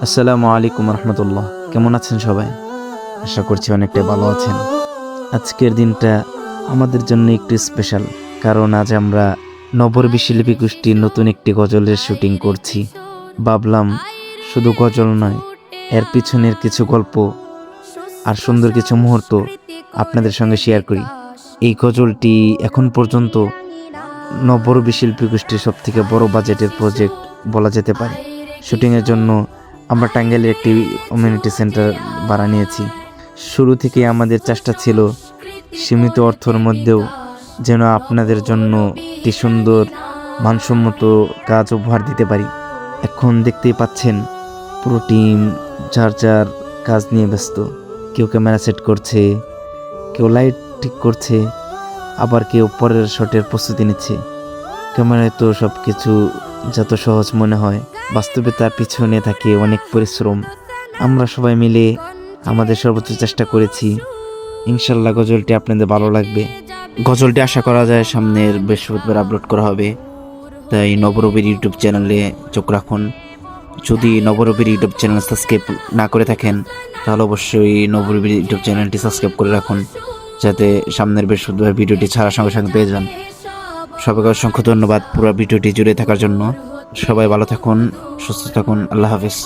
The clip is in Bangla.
আসসালামু আলাইকুম রহমতুল্লাহ। কেমন আছেন সবাই? আশা করছি অনেকটাই ভালো আছেন। আজকের দিনটা আমাদের জন্য একটু স্পেশাল, কারণ আজ আমরা নবরবি শিল্পী গোষ্ঠীর নতুন একটি গজলের শুটিং করছি। ভাবলাম শুধু গজল নয়, এর পিছনের কিছু গল্প আর সুন্দর কিছু মুহূর্ত আপনাদের সঙ্গে শেয়ার করি। এই গজলটি এখন পর্যন্ত নবরবি শিল্পী গোষ্ঠীর সবথেকে বড় বাজেটের প্রজেক্ট বলা যেতে পারে। শুটিংয়ের জন্য আমরা টাঙ্গাইলের একটি কমিউনিটি সেন্টার ভাড়া নিয়েছি। শুরু থেকে আমাদের চেষ্টা ছিল সীমিত অর্থের মধ্যেও যেন আপনাদের জন্য একটি সুন্দর মানসম্মত কাজ উপহার দিতে পারি। এখন দেখতেই পাচ্ছেন পুরো টিম যার যার কাজ নিয়ে ব্যস্ত। কেউ ক্যামেরা সেট করছে, কেউ লাইট ঠিক করছে, আবার কেউ পরের শটের প্রস্তুতি নিচ্ছে। ক্যামেরায় তো সব কিছু যত সহজ মনে হয়, বাস্তবে তার পিছনে থাকে অনেক পরিশ্রম। আমরা সবাই মিলে আমাদের সর্বোচ্চ চেষ্টা করেছি। ইনশাল্লাহ গজলটি আপনাদের ভালো লাগবে। গজলটি আশা করা যায় সামনের বৃহস্পতিবার আপলোড করা হবে, তাই নবরবির ইউটিউব চ্যানেলে চোখ রাখুন। যদি নবরবির ইউটিউব চ্যানেল সাবস্ক্রাইব না করে থাকেন তাহলে অবশ্যই নবরবির ইউটিউব চ্যানেলটি সাবস্ক্রাইব করে রাখুন, যাতে সামনের বৃহস্পতিবার ভিডিওটি ছাড়ার সঙ্গে সঙ্গে পেয়ে যান। সবাইকে অসংখ্য ধন্যবাদ পুরো ভিডিওটি জুড়ে থাকার জন্য। সবাই ভালো থাকুন, সুস্থ থাকুন। আল্লাহ হাফেজ।